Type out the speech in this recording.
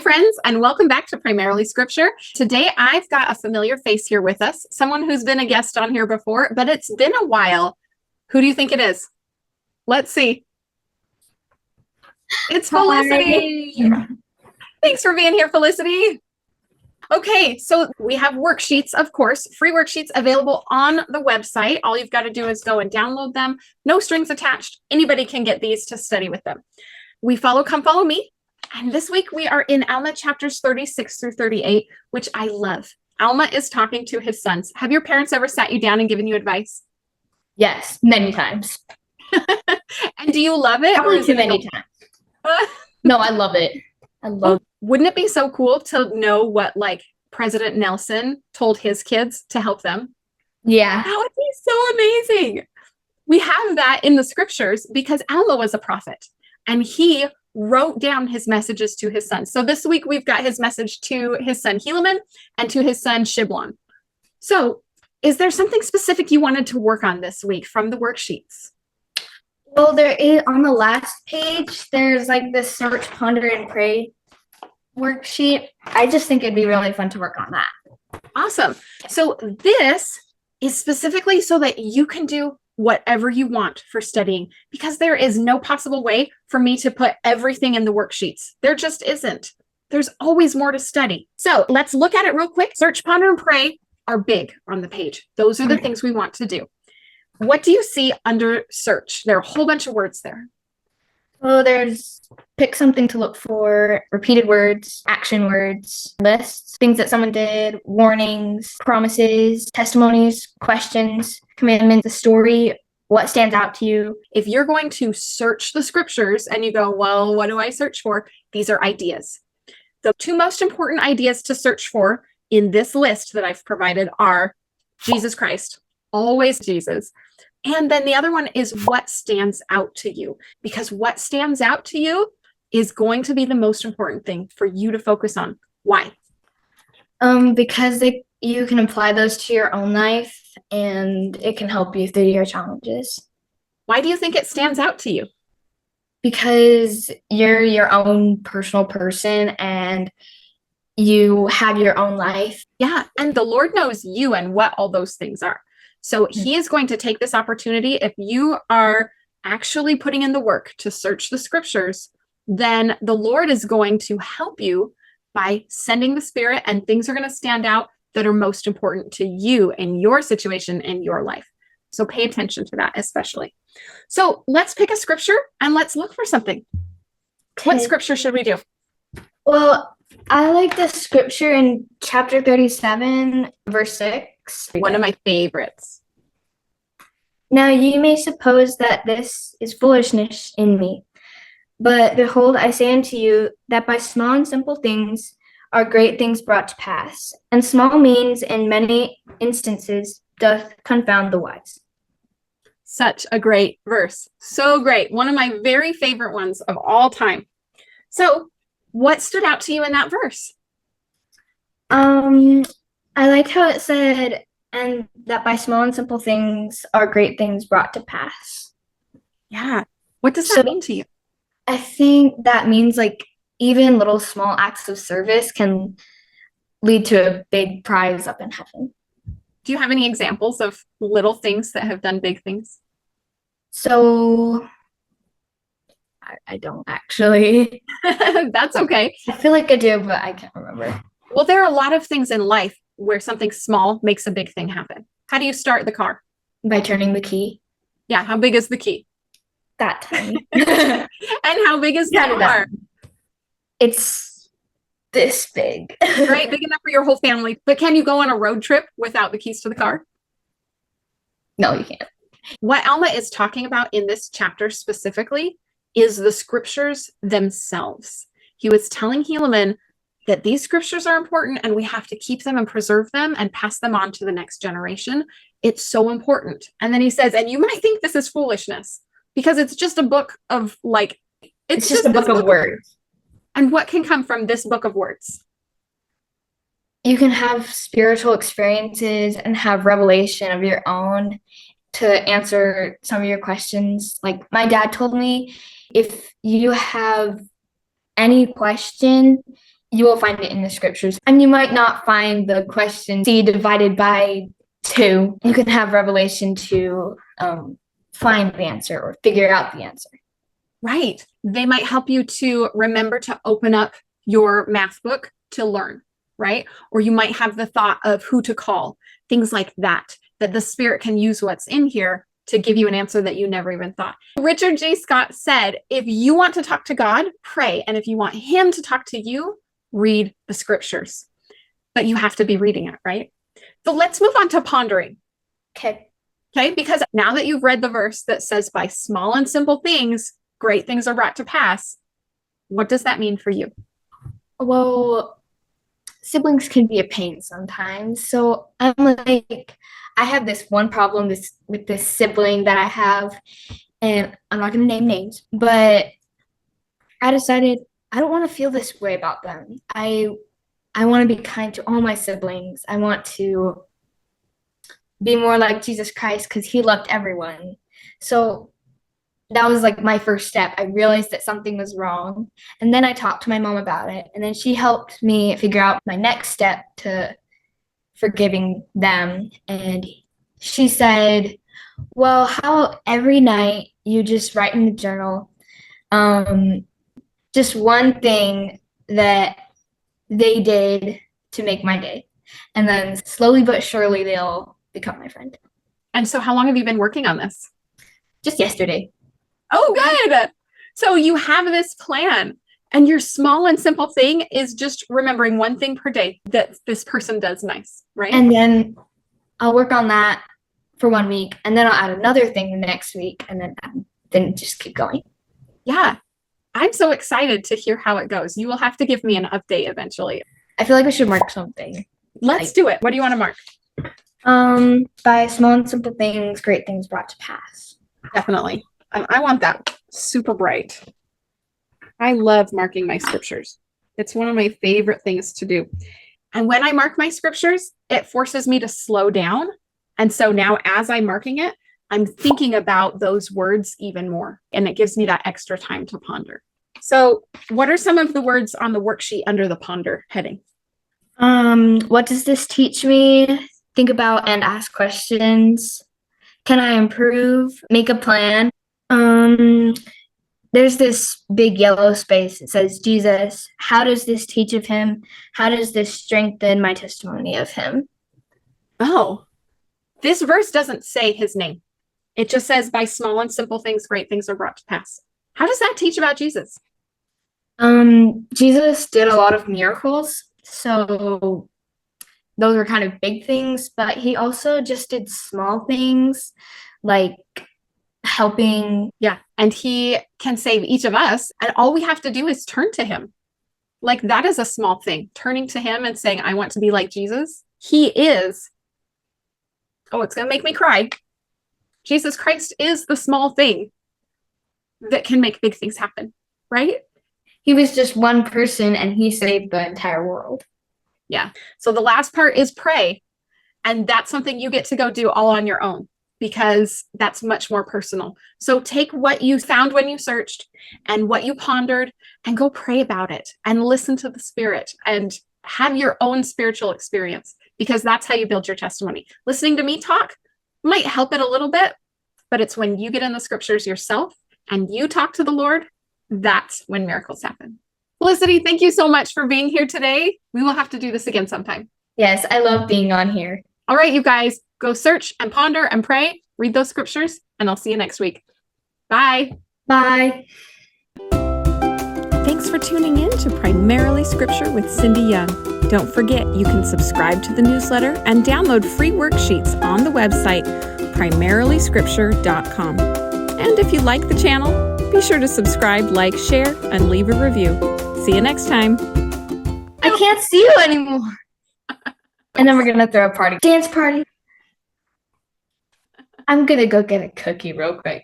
friends, and welcome back to Primarily Scripture. Today, I've got a familiar face here with us, someone who's been a guest on here before, but it's been a while. Who do you think it is? Let's see. It's Felicity. Hi. Thanks for being here, Felicity. Okay, so we have worksheets, of course, free worksheets available on the website. All you've got to do is go and download them. No strings attached. Anybody can get these to study with them. We follow Come Follow Me. And this week we are in Alma chapters 36 through 38, which I love. Alma is talking to his sons. Have your parents ever sat you down and given you advice? Yes, many times. And do you love it? Probably too many times. No, I love it. I love it. Wouldn't it be so cool to know what like President Nelson told his kids to help them? Yeah. That would be so amazing. We have that in the scriptures because Alma was a prophet and he wrote down his messages to his son. So this week we've got his message to his son Helaman and to his son Shiblon. So is there something specific you wanted to work on this week from the worksheets? Well, there is on the last page, there's like this search, ponder, and pray worksheet. I just think it'd be really fun to work on that. Awesome. So this is specifically so that you can do whatever you want for studying, because there is no possible way for me to put everything in the worksheets. There just isn't. There's always more to study. So let's look at it real quick. Search, ponder, and pray are big on the page. Those are the things we want to do. What do you see under search? There are a whole bunch of words there. Well, there's pick something to look for, repeated words, action words, lists, things that someone did, warnings, promises, testimonies, questions, commandments, a story, what stands out to you. If you're going to search the scriptures and you go, well, what do I search for? These are ideas. The two most important ideas to search for in this list that I've provided are Jesus Christ, always Jesus. And then the other one is what stands out to you, because what stands out to you is going to be the most important thing for you to focus on. Why? Because you can apply those to your own life and it can help you through your challenges. Why do you think it stands out to you? Because you're your own personal person and you have your own life. Yeah, and the Lord knows you and what all those things are. So he is going to take this opportunity. If you are actually putting in the work to search the scriptures, then the Lord is going to help you by sending the Spirit, and things are going to stand out that are most important to you in your situation in your life. So pay attention to that especially. So let's pick a scripture and let's look for something. Okay. What scripture should we do? Well, I like the scripture in chapter 37, verse 6. One of my favorites. Now you may suppose that this is foolishness in me, but behold, I say unto you that by small and simple things are great things brought to pass, and small means in many instances doth confound the wise. Such a great verse. So great. One of my very favorite ones of all time. So what stood out to you in that verse? I like how it said, and that by small and simple things are great things brought to pass. Yeah. What does that mean to you? I think that means like even little small acts of service can lead to a big prize up in heaven. Do you have any examples of little things that have done big things? So I don't actually. That's okay. I feel like I do, but I can't remember. Well, there are a lot of things in life where something small makes a big thing happen. How do you start the car? By turning the key. Yeah. How big is the key? That tiny. And how big is the car? It's this big. Right? Big enough for your whole family. But can you go on a road trip without the keys to the car? No, you can't. What Alma is talking about in this chapter specifically is the scriptures themselves. He was telling Helaman that these scriptures are important and we have to keep them and preserve them and pass them on to the next generation. It's so important. And then he says, and you might think this is foolishness because it's just a book of like, it's just a book of words. And what can come from this book of words? You can have spiritual experiences and have revelation of your own to answer some of your questions. Like my dad told me, if you have any question, you will find it in the scriptures. And you might not find the question C divided by 2. You can have revelation to find the answer or figure out the answer. Right. They might help you to remember to open up your math book to learn, right? Or you might have the thought of who to call, things like that, that the Spirit can use what's in here to give you an answer that you never even thought. Richard J. Scott said, if you want to talk to God, pray. And if you want him to talk to you, read the scriptures. But you have to be reading it, right? So let's move on to pondering. Okay. Okay, because now that you've read the verse that says, by small and simple things, great things are brought to pass, what does that mean for you? Well, siblings can be a pain sometimes. So I'm like, I have this one problem with this sibling that I have, and I'm not going to name names, but I decided I don't want to feel this way about them. I want to be kind to all my siblings. I want to be more like Jesus Christ because he loved everyone. So that was like my first step. I realized that something was wrong. And then I talked to my mom about it. And then she helped me figure out my next step to forgiving them. And she said, well, how every night you just write in the journal just one thing that they did to make my day. And then slowly but surely they'll become my friend. And so how long have you been working on this? Just yesterday. Oh, good. So you have this plan, and your small and simple thing is just remembering one thing per day that this person does nice, right? And then I'll work on that for 1 week, and then I'll add another thing the next week, and then just keep going. Yeah. I'm so excited to hear how it goes. You will have to give me an update eventually. I feel like we should mark something. Let's do it. What do you want to mark? By small and simple things, great things brought to pass. Definitely. I want that super bright. I love marking my scriptures. It's one of my favorite things to do. And when I mark my scriptures, it forces me to slow down. And so now as I'm marking it, I'm thinking about those words even more. And it gives me that extra time to ponder. So what are some of the words on the worksheet under the ponder heading? What does this teach me? Think about and ask questions. Can I improve? Make a plan. There's this big yellow space. It says, Jesus, how does this teach of him? How does this strengthen my testimony of him? Oh, this verse doesn't say his name. It just says, by small and simple things, great things are brought to pass. How does that teach about Jesus? Jesus did a lot of miracles. So those were kind of big things, but he also just did small things like helping. Yeah. And he can save each of us. And all we have to do is turn to him. Like that is a small thing. Turning to him and saying, I want to be like Jesus. He is. Oh, it's going to make me cry. Jesus Christ is the small thing that can make big things happen, right? He was just one person and he saved the entire world. Yeah. So the last part is pray. And that's something you get to go do all on your own because that's much more personal. So take what you found when you searched and what you pondered and go pray about it and listen to the Spirit and have your own spiritual experience because that's how you build your testimony. Listening to me talk might help it a little bit, but it's when you get in the scriptures yourself and you talk to the Lord, that's when miracles happen. Felicity, thank you so much for being here today. We will have to do this again sometime. Yes, I love being on here. All right, you guys, go search and ponder and pray, read those scriptures, and I'll see you next week. Bye. Bye. Thanks for tuning in to Primarily Scripture with Cindy Young. Don't forget, you can subscribe to the newsletter and download free worksheets on the website, primarilyscripture.com. And if you like the channel, be sure to subscribe, like, share, and leave a review. See you next time. I can't see you anymore. And then we're going to throw a party. Dance party. I'm going to go get a cookie real quick.